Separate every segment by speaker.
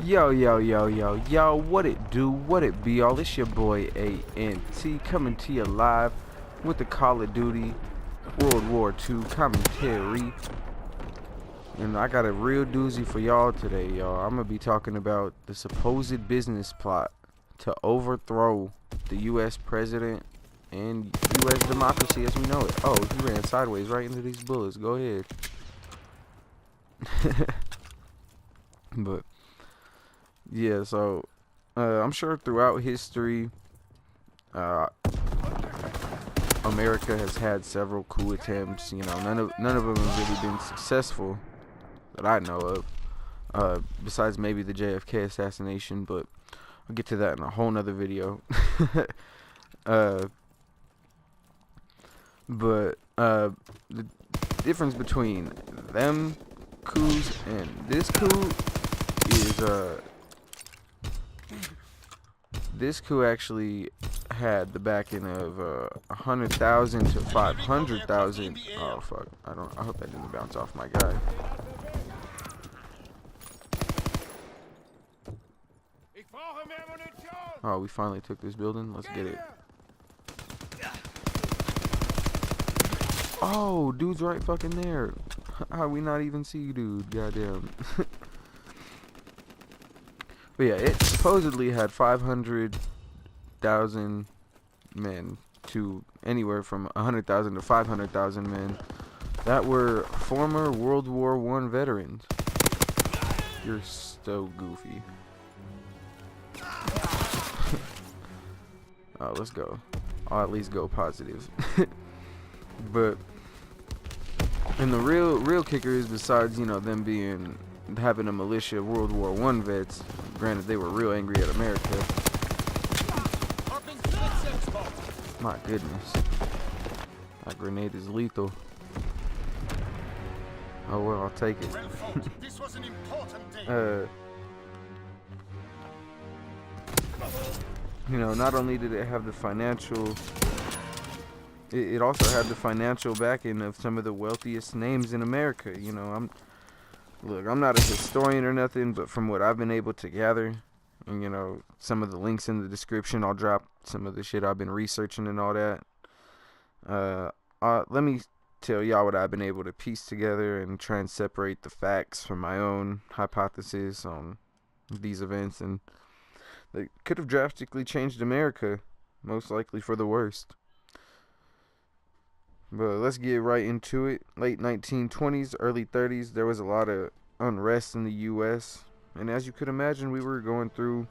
Speaker 1: Yo, what it do, what it be, all? It's your boy A.N.T. coming to you live with the Call of Duty World War II commentary. And I got a real doozy for y'all today, y'all. I'm gonna be talking about the supposed business plot to overthrow the U.S. president and U.S. democracy as we know it. Oh, he ran sideways right into these bullets. Go ahead. But yeah, so I'm sure throughout history, America has had several coup attempts. You know, none of them have really been successful that I know of. Besides maybe the JFK assassination, but I'll get to that in a whole nother video. But the difference between them coups and this coup is this coup actually had the backing of 100,000 to 500,000. Oh fuck! I hope that didn't bounce off my guy. Oh, we finally took this building. Let's get it. Oh, dude's right fucking there. How we not even see you, dude? Goddamn. But yeah, it supposedly had 500,000 men to anywhere from 100,000 to 500,000 men that were former World War I veterans. You're so goofy. Oh, let's go. I'll at least go positive. But and the real kicker is, besides, you know, them having a militia of World War I vets, granted they were real angry at America. My goodness. That grenade is lethal. Oh well, I'll take it. You know, not only did it have the financial, it also had the financial backing of some of the wealthiest names in America. You know, I'm not a historian or nothing, but from what I've been able to gather, and you know, some of the links in the description, I'll drop some of the shit I've been researching and all that. Let me tell y'all what I've been able to piece together and try and separate the facts from my own hypothesis on these events, and they could have drastically changed America, most likely for the worst. But let's get right into it. Late 1920s, early 30s, there was a lot of unrest in the U.S. And as you could imagine, we were going through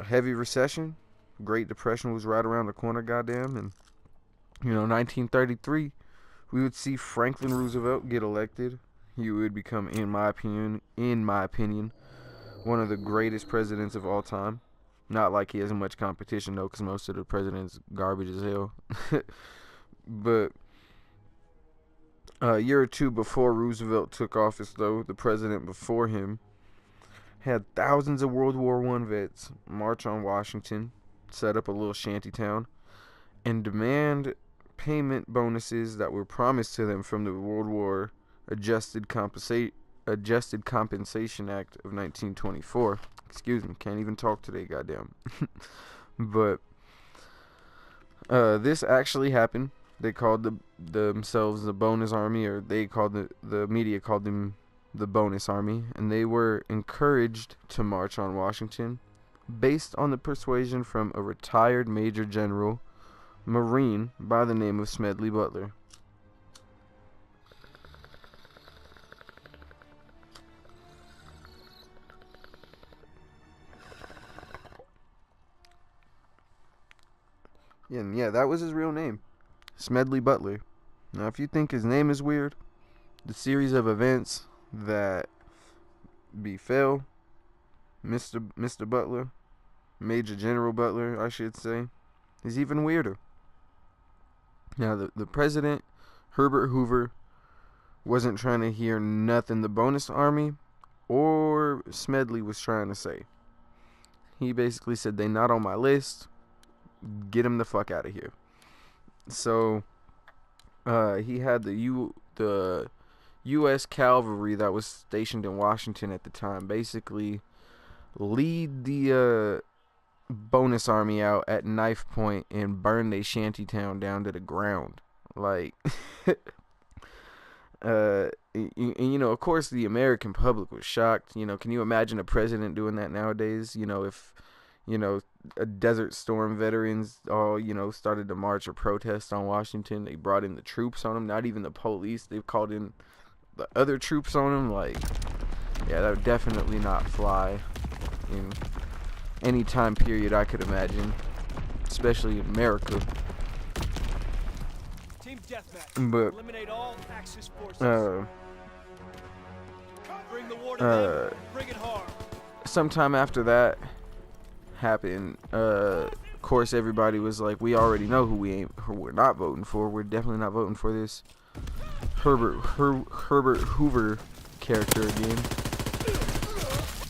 Speaker 1: a heavy recession. Great Depression was right around the corner, goddamn. And, you know, 1933, we would see Franklin Roosevelt get elected. He would become, in my opinion, one of the greatest presidents of all time. Not like he has much competition, though, because most of the presidents garbage as hell. But a year or two before Roosevelt took office, though, the president before him had thousands of World War I vets march on Washington, set up a little shanty town, and demand payment bonuses that were promised to them from the World War Adjusted Compensation Act of 1924. Excuse me, can't even talk today, goddamn. But this actually happened. They called themselves the Bonus Army, or the media called them the Bonus Army, and they were encouraged to march on Washington based on the persuasion from a retired Major General Marine by the name of Smedley Butler. And yeah, that was his real name, Smedley Butler. Now, if you think his name is weird, the series of events that befell Mr. Butler, Major General Butler, I should say, is even weirder. Now, the president, Herbert Hoover, wasn't trying to hear nothing the Bonus Army or Smedley was trying to say. He basically said, they not on my list, get him the fuck out of here. So he had the U.S. cavalry that was stationed in Washington at the time basically lead the bonus army out at knife point and burn their shanty town down to the ground. Like, and, you know, of course, the American public was shocked. You know, can you imagine a president doing that nowadays? You know, if, you know, a Desert Storm veterans all, you know, started to march or protest on Washington, they brought in the troops on them, not even the police. They've called in the other troops on them. Like, yeah, that would definitely not fly in any time period I could imagine, especially in America.
Speaker 2: Team deathmatch.
Speaker 1: But
Speaker 2: Eliminate all Axis forces. Bring the war to them. Bring it hard.
Speaker 1: Sometime after that happened, of course everybody was like, we already know who we're not voting for. We're definitely not voting for this Herbert Hoover character again.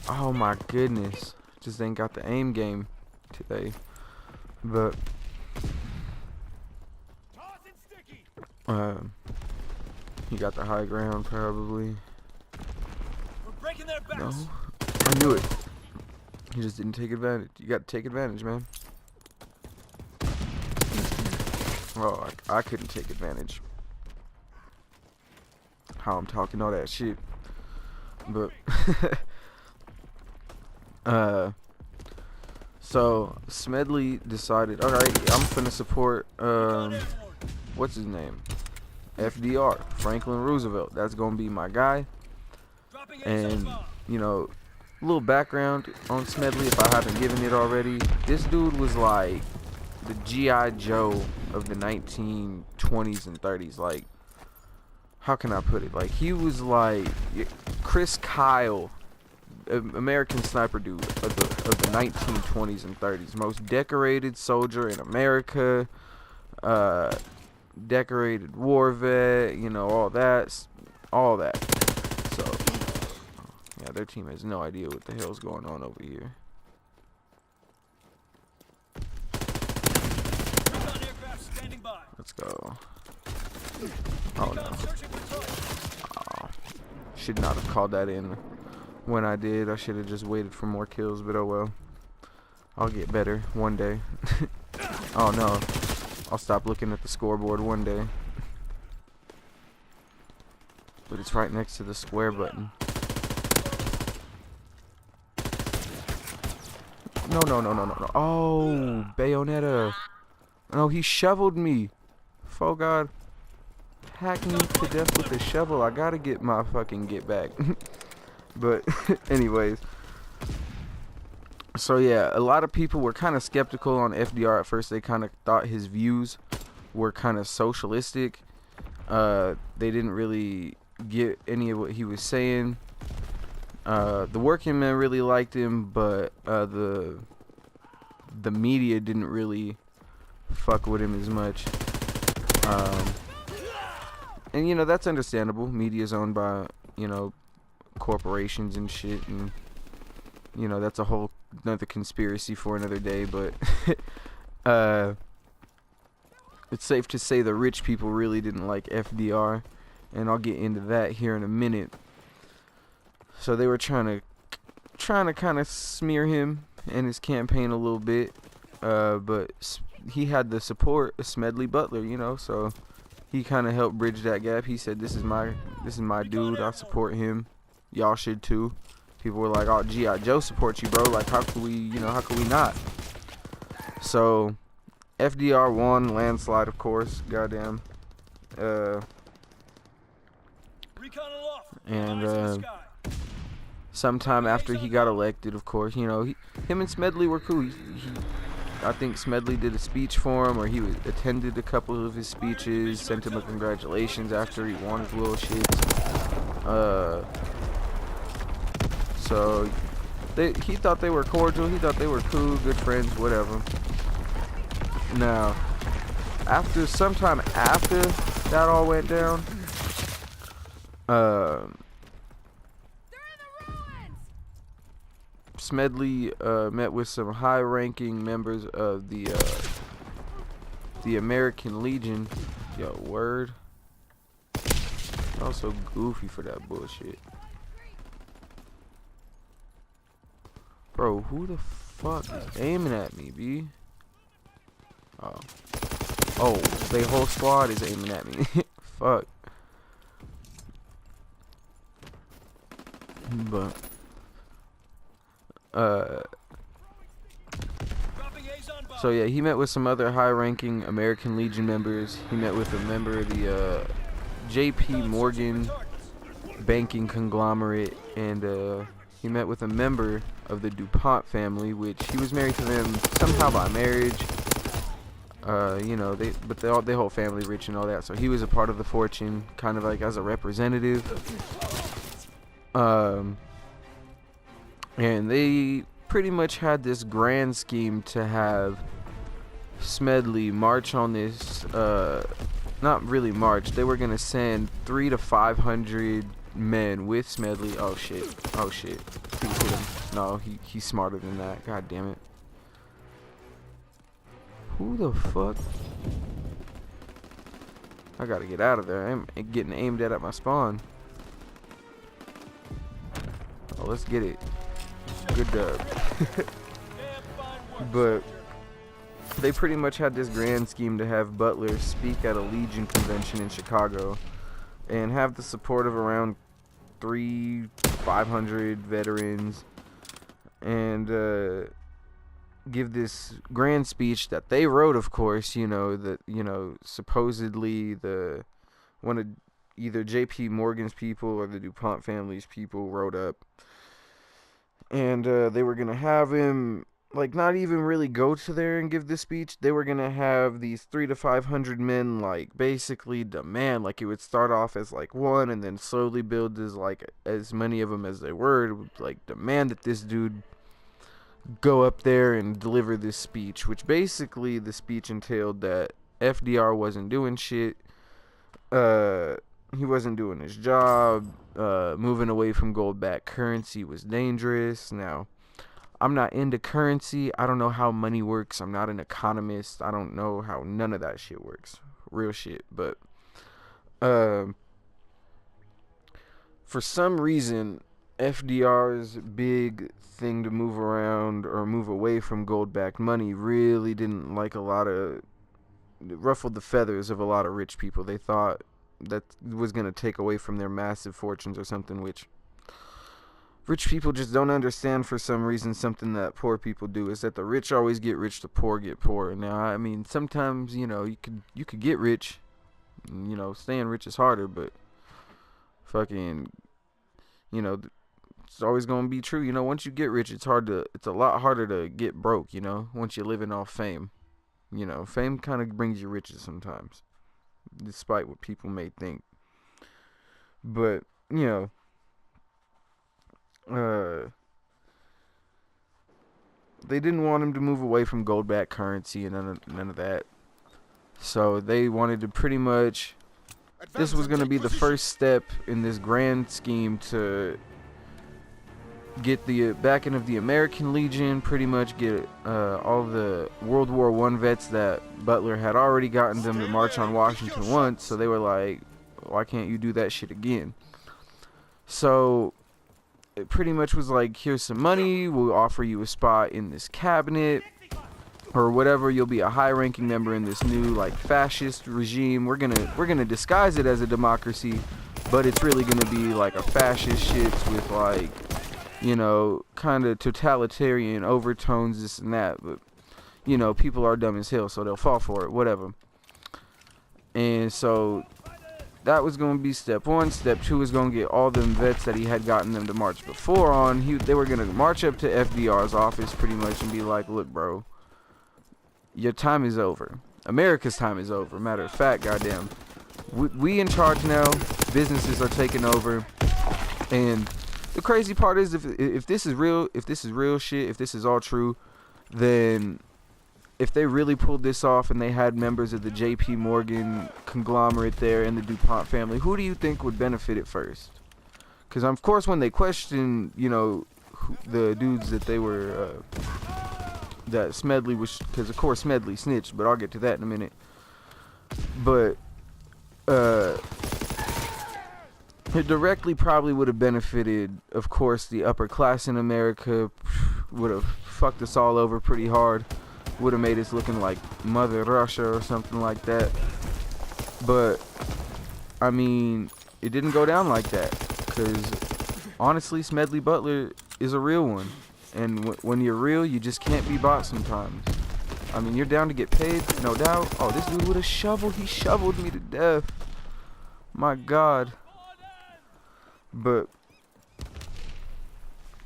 Speaker 1: Oh my goodness, just ain't got the aim game today. But he got the high ground probably.
Speaker 2: We're breaking their backs.
Speaker 1: No, I knew it. He just didn't take advantage. You got to take advantage, man. Oh, I couldn't take advantage. How I'm talking all that shit. But so Smedley decided, alright, I'm finna support what's his name? FDR, Franklin Roosevelt. That's gonna be my guy. And, you know, a little background on Smedley if I haven't given it already. This dude was like the G.I. Joe of the 1920s and 30s. Like, how can I put it? Like, he was like Chris Kyle, American sniper dude of the 1920s and 30s. Most decorated soldier in America. Decorated war vet, you know, all that. So, yeah, their team has no idea what the hell's going on over here. Let's go. Oh no. Oh, should not have called that in when I did. I should have just waited for more kills, but oh well. I'll get better one day. Oh no. I'll stop looking at the scoreboard one day. But it's right next to the square button. No. Oh, Bayonetta. No, he shoveled me. Oh God. Hack me to death with a shovel. I gotta get my fucking get back. But anyways. So yeah, a lot of people were kind of skeptical on FDR at first. They kind of thought his views were kind of socialistic. They didn't really get any of what he was saying. The working men really liked him, but the media didn't really fuck with him as much. And you know, that's understandable. Media's owned by, you know, corporations and shit, and you know, that's a whole another conspiracy for another day. But it's safe to say the rich people really didn't like FDR, and I'll get into that here in a minute. So they were trying to kind of smear him and his campaign a little bit, but he had the support of Smedley Butler, you know, so he kind of helped bridge that gap. He said, this is my dude, I support him, y'all should too. People were like, oh, G.I. Joe supports you, bro, like how could we, you know, how could we not? So FDR won, landslide, of course, goddamn. And sometime after he got elected, of course, you know, him and Smedley were cool. I think Smedley did a speech for him, or he attended a couple of his speeches, sent him a congratulations after he won his little shit. So he thought they were cordial. He thought they were cool, good friends, whatever. Now, sometime after that all went down, Smedley met with some high-ranking members of the American Legion. Yo, word. I was so goofy for that bullshit. Bro, who the fuck is aiming at me, B? Oh. Oh, the whole squad is aiming at me. Fuck. But, so yeah, he met with some other high-ranking American Legion members. He met with a member of the J.P. Morgan banking conglomerate, and he met with a member of the DuPont family, which he was married to them somehow by marriage. You know, they whole family rich and all that, so he was a part of the fortune, kind of like as a representative. And they pretty much had this grand scheme to have Smedley march on this, not really march, they were gonna send 300 to 500 men with Smedley. Oh shit, oh shit, he hit him. No, he's smarter than that, god damn it. Who the fuck? I gotta get out of there, I'm getting aimed at my spawn. Oh, let's get it. Good dub. But they pretty much had this grand scheme to have Butler speak at a Legion convention in Chicago and have the support of around 500 veterans, and give this grand speech that they wrote, of course, you know, that, you know, supposedly one of either J.P. Morgan's people or the DuPont family's people wrote up. And they were going to have him, like, not even really go to there and give this speech. They were going to have these 300 to 500 men, like, basically demand, like, it would start off as, like, one and then slowly build as, like, as many of them as they were. It would, like, demand that this dude go up there and deliver this speech, which basically the speech entailed that FDR wasn't doing shit. He wasn't doing his job. Moving away from gold-backed currency was dangerous. Now, I'm not into currency. I don't know how money works. I'm not an economist. I don't know how none of that shit works. Real shit. But for some reason, FDR's big thing to move around or move away from gold-backed money really didn't like ruffled the feathers of a lot of rich people. They thought that was going to take away from their massive fortunes or something, which rich people just don't understand for some reason. Something that poor people do is that the rich always get rich, the poor get poor. Now, I mean, sometimes, you know, you could get rich, you know, staying rich is harder, but fucking, you know, it's always going to be true. You know, once you get rich, it's a lot harder to get broke, you know, once you're living off fame. You know, fame kind of brings you riches sometimes, despite what people may think. But, you know, they didn't want him to move away from gold-backed currency and none of that. So they wanted to pretty much, this was going to be the first step in this grand scheme to get the backing of the American Legion, pretty much get all the World War I vets that Butler had already gotten them to march on Washington once, so they were like, why can't you do that shit again? So it pretty much was like, here's some money, we'll offer you a spot in this cabinet or whatever, you'll be a high-ranking member in this new, like, fascist regime. We're gonna disguise it as a democracy, but it's really gonna be like a fascist shit with, like, you know, kind of totalitarian overtones, this and that. But, you know, people are dumb as hell, so they'll fall for it, whatever. And so that was going to be step one. Step two is going to get all them vets that he had gotten them to march before on. They were going to march up to FDR's office pretty much and be like, look, bro, your time is over. America's time is over. Matter of fact, goddamn, we in charge now. Businesses are taking over. And the crazy part is, if this is real, if this is all true, then if they really pulled this off and they had members of the J.P. Morgan conglomerate there and the DuPont family, who do you think would benefit it first? Because, of course, when they question, you know, the dudes that they were, that Smedley was, because, of course, Smedley snitched, but I'll get to that in a minute. But, It directly probably would have benefited, of course, the upper class in America. Would have fucked us all over pretty hard. Would have made us looking like Mother Russia or something like that. But, I mean, it didn't go down like that. Because, honestly, Smedley Butler is a real one. And when you're real, you just can't be bought sometimes. I mean, you're down to get paid, no doubt. Oh, this dude with a shovel, he shoveled me to death. My God. But,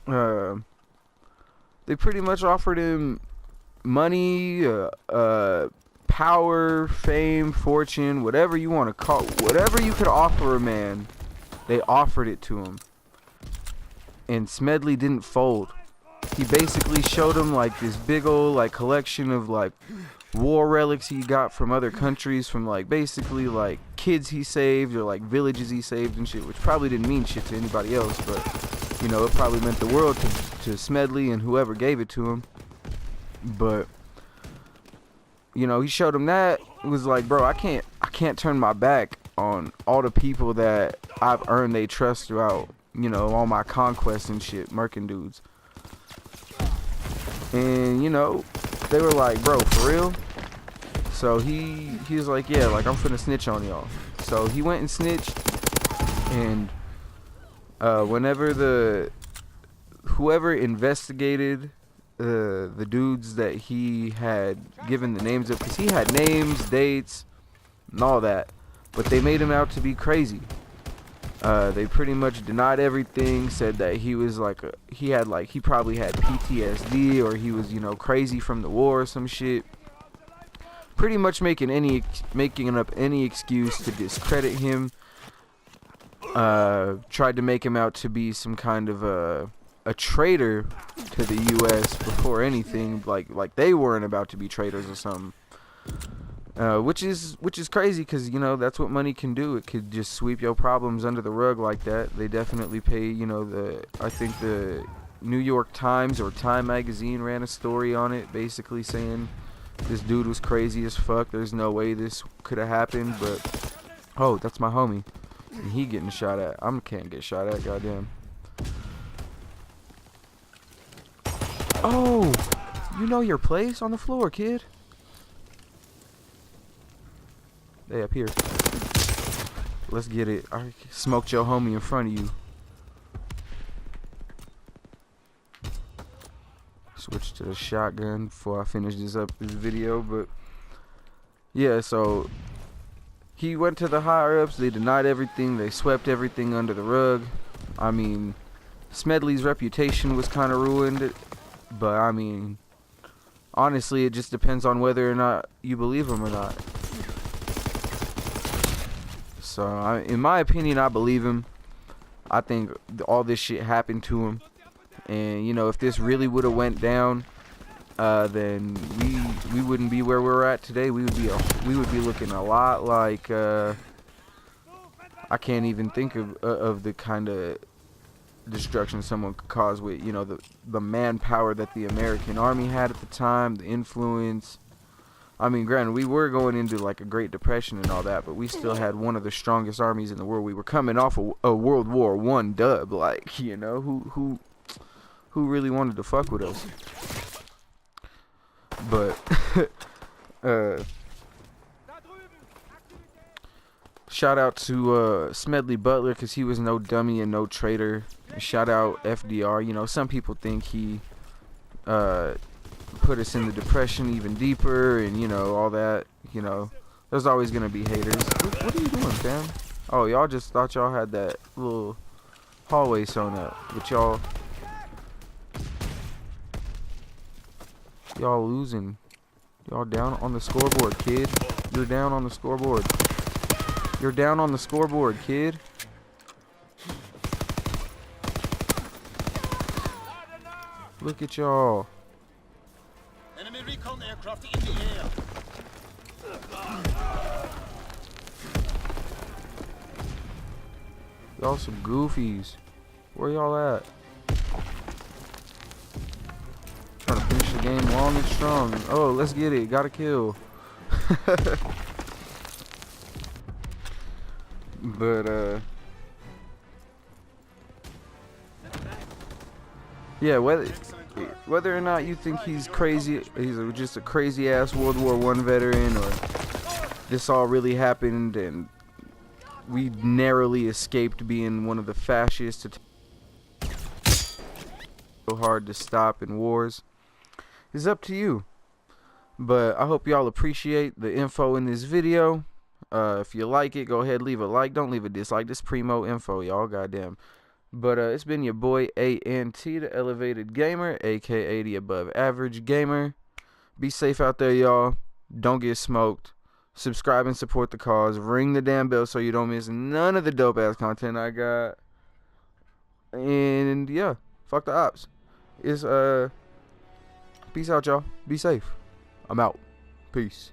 Speaker 1: they pretty much offered him money, power, fame, fortune, whatever you want to call, whatever you could offer a man, they offered it to him. And Smedley didn't fold. He basically showed him like this big old like collection of like war relics he got from other countries, from like basically like kids he saved or like villages he saved and shit, which probably didn't mean shit to anybody else, but you know, it probably meant the world to Smedley and whoever gave it to him. But you know, he showed him that. It was like, bro, I can't turn my back on all the people that I've earned their trust throughout, you know, all my conquests and shit, murking dudes. And you know, they were like, bro, for real? So he was like, yeah, like I'm finna snitch on y'all. So he went and snitched, and whenever whoever investigated the dudes that he had given the names of, because he had names, dates, and all that, but they made him out to be crazy. They pretty much denied everything, said that he was like he probably had PTSD, or he was, you know, crazy from the war or some shit. Pretty much making up any excuse to discredit him. Tried to make him out to be some kind of a traitor to the U.S. before anything, like they weren't about to be traitors or something. Which is crazy, because you know that's what money can do. It could just sweep your problems under the rug like that. They definitely pay, you know, I think the New York Times or Time magazine ran a story on it, basically saying this dude was crazy as fuck. There's no way this could have happened. But oh, that's my homie, and he getting shot at. I can't get shot at, goddamn. Oh, you know your place on the floor, kid. They up here. Let's get it. I smoked your homie in front of you. Switch to the shotgun before I finish this video. But yeah, so he went to the higher ups. They denied everything. They swept everything under the rug. I mean, Smedley's reputation was kind of ruined. But I mean, honestly, it just depends on whether or not you believe him or not. So, in my opinion, I believe him. I think all this shit happened to him. And, you know, if this really would have went down, then we wouldn't be where we're at today. We would be looking a lot like, I can't even think of the kind of destruction someone could cause with, you know, the manpower that the American Army had at the time, the influence. I mean, granted, we were going into like a Great Depression and all that, but we still had one of the strongest armies in the world. We were coming off a World War I dub, like, you know, who really wanted to fuck with us? But shout out to Smedley Butler, because he was no dummy and no traitor. Shout out FDR. You know, some people think he put us in the Depression even deeper, and you know, all that. You know, there's always gonna be haters. What are you doing, fam? Oh, y'all just thought y'all had that little hallway sewn up, but y'all losing. Y'all down on the scoreboard, kid. You're down on the scoreboard. You're down on the scoreboard, kid. Look at y'all.
Speaker 2: Enemy recon aircraft in the air.
Speaker 1: Y'all some goofies. Where y'all at? Trying to finish the game long and strong. Oh, let's get it. Got a kill. But Yeah,
Speaker 2: Excellent work.
Speaker 1: whether or not you think he's crazy, just a crazy ass World War I veteran, or this all really happened and we narrowly escaped being one of the fascists so hard to stop in wars, is up to you. But I hope y'all appreciate the info in this video. If you like it, go ahead, leave a like. Don't leave a dislike. This primo info, y'all. Goddamn. But it's been your boy ANT, the Elevated Gamer, aka the Above Average Gamer. Be safe out there, y'all. Don't get smoked. Subscribe and support the cause. Ring the damn bell so you don't miss none of the dope ass content I got. And yeah, fuck the ops. It's peace out, y'all. Be safe. I'm out. Peace.